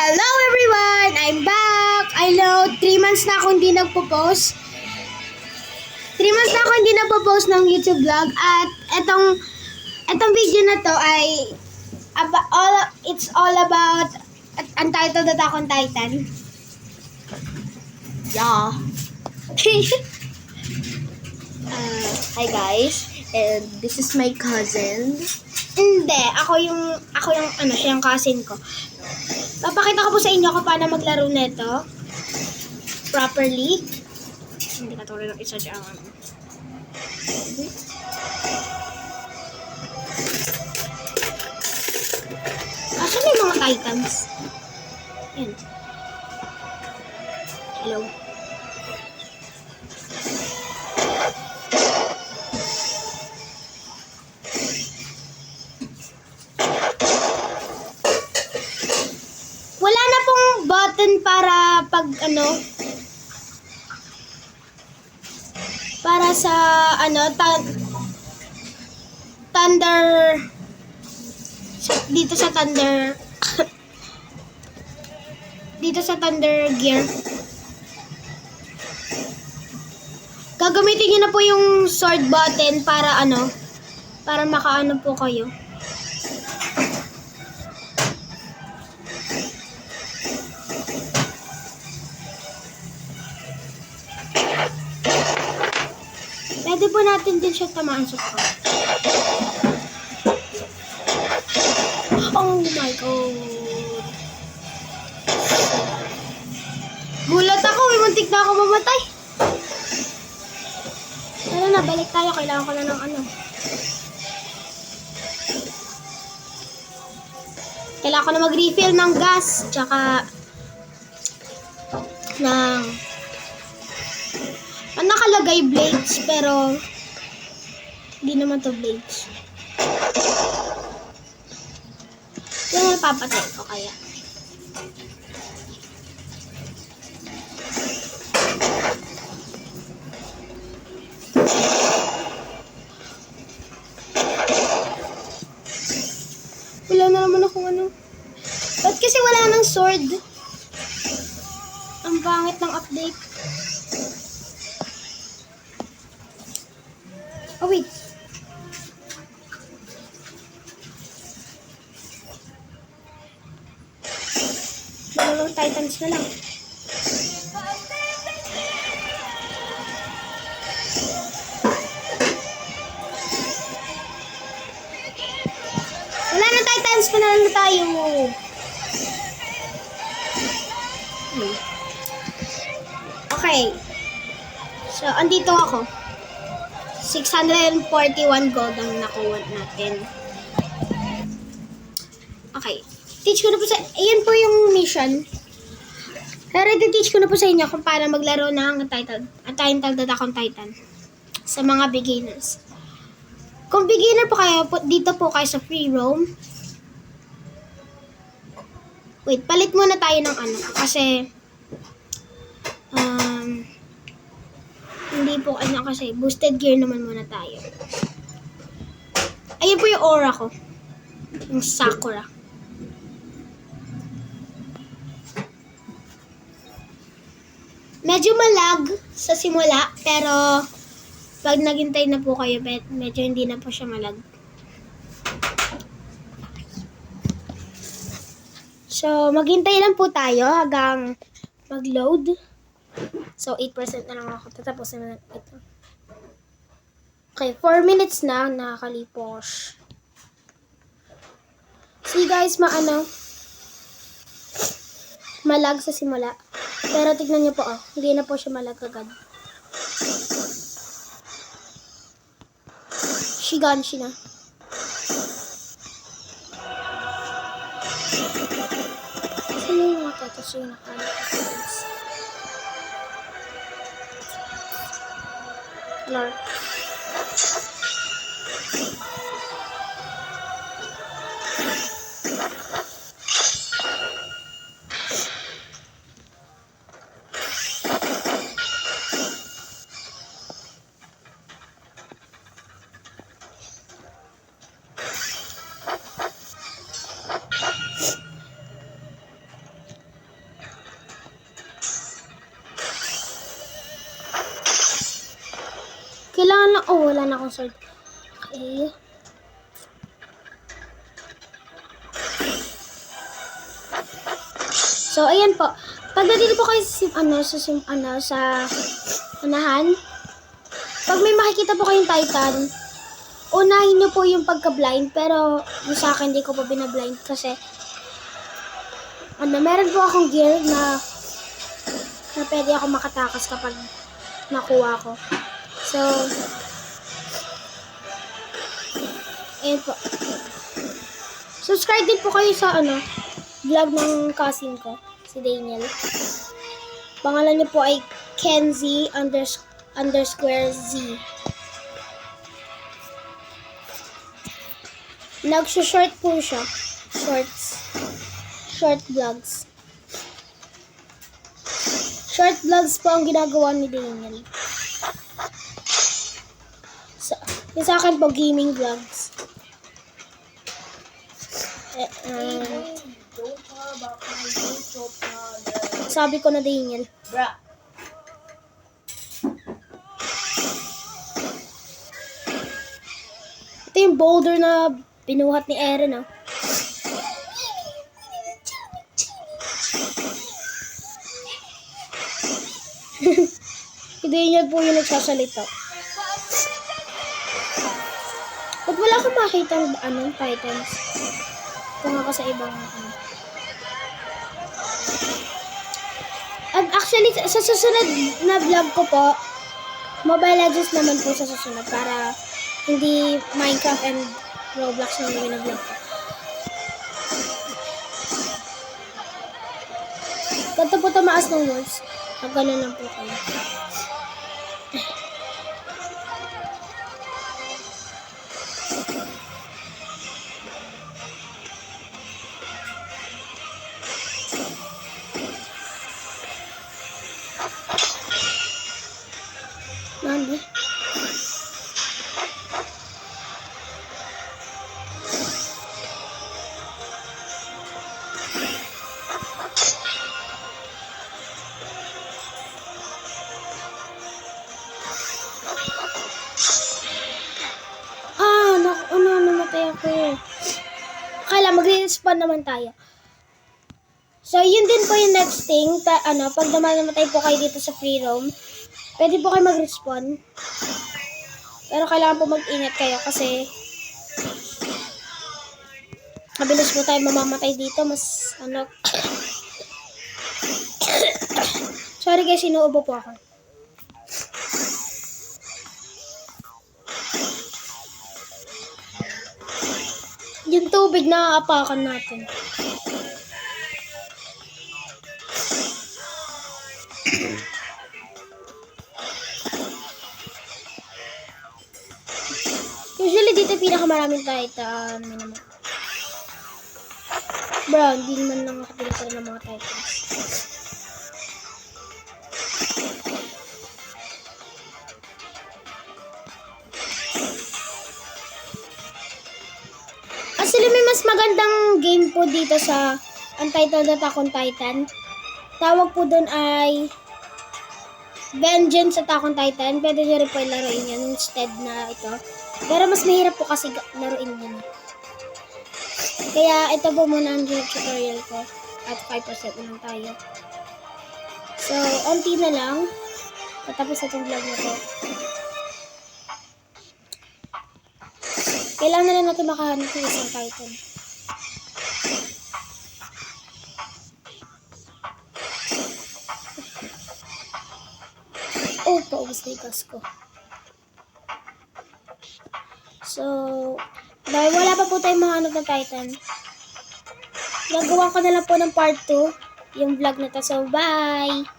Hello everyone! I'm back! I know, 3 months na ako hindi nagpo-post. 3 months na ako hindi nagpo-post ng YouTube vlog. At etong video na to ay it's all about Untitled Attack on Titan. Yeah. Hi guys, and this is my cousin. Hindi, ako yung siya yung cousin ko. Papakita ko po sa inyo kung paano maglaro nito properly. Hindi ka tuloy ng isa dyan. Asan yung mga titans? Yan. Hello. Wala na pong button para para sa thunder dito sa thunder dito sa thunder gear. Gagamitin niyo na po yung sword button para para makaano po kayo. Pwede po natin din siya tamaan sa paa. Oh my god. Gulat ako, muntik na ako mamatay. Tara na, balik tayo. Kailangan ko na ng Kailangan ko na mag-refill ng gas. Tsaka ng nakalagay blades, pero hindi naman to blades. Yan ang papatay ko kaya. Wala na naman akong Ba't kasi wala nang sword? Ang pangit ng update. Oh, wait. Dalawang titans na lang. Wala na titans, panalo na tayo. Okay. So, andito ako. 641 gold ang nakuha natin. Okay. Teach ko na po ayan po yung mission. Pero i-teach ko na po sa inyo kung paano maglaro ng Untitled Attack on Titan sa mga beginners. Kung beginner po kayo, dito po kayo sa free roam. Wait, palit muna tayo ng kasi hindi po kasi boosted gear naman muna tayo. Ayun po yung aura ko. Yung Sakura. Medyo malag sa simula, pero pag naghintay na po kayo, medyo hindi na po siya malag. So, maghintay lang po tayo hanggang mag-load. So, 8% na lang ako. Tatapusin na ito. Okay, 4 minutes na. Nakakalipos. See guys, malag sa simula. Pero tignan niyo po, hindi na po siya malag agad. Shiganshi na. Sino yung mga tatos yung nakalipos? Lord. Kailangan lang, oh, wala na akong sword. Okay. So, ayan po. Pag nandito po kayo sa unahan, pag may makikita po kayong Titan, unahin nyo po yung pagka-blind, pero yung sa akin, hindi ko po binablind kasi, meron po akong gear na pwede ako makatakas kapag nakuha ko. So, ayan po. Subscribe din po kayo sa vlog ng cousin ko, si Daniel. Pangalan niyo po ay Kenzie _Z. Nagsushort po siya. Short vlogs. Short vlogs po ang ginagawa ni Daniel. Yung sa akin po, gaming vlogs. Sabi ko na Daniel. Bra. Ito yung boulder na binuhat ni Eren, Si Daniel po yung nagsasalita. Ba't wala akong makita ng Titans? Ito nga ko sa ibang Actually, sa susunod na vlog ko po, Mobile Legends naman po sa susunod para hindi Minecraft and Roblox na yung vlog ko. Ganito po tumaas ng walls. Ganun lang po kayo. Nani? Namatay ako. Kala magre-respawn naman tayo. So, yun din po yung next thing. Pag namatay po kayo dito sa free roam, pwede po kayo mag-respawn. Pero kailangan po mag-ingat kayo kasi mabilis po tayo mamamatay dito. Mas, sorry guys, sinuubo po ako. Yung tubig na aapakan natin. Usually dito pinakamaraming Titan. Bro, hindi naman lang nakapili pa ng mga Titans. Actually, may mas magandang game po dito sa Untitled Attack on Titan. Tawag po doon ay Vengeance Attack on Titan. Pwede nyo rin po laruin yan instead na ito. Pero mas mahirap po kasi laruin yan. Kaya ito po muna ang tutorial ko. At 5% naman tayo. So, onti na lang. Tapos itong vlog na to. Kailangan na lang natin makahanap ng isang Titan. Oh, paubos na yung gas ko. So, dahil wala pa po tayong mahanap ng Titan, gagawa ko na lang po ng part 2 yung vlog na to. So, bye!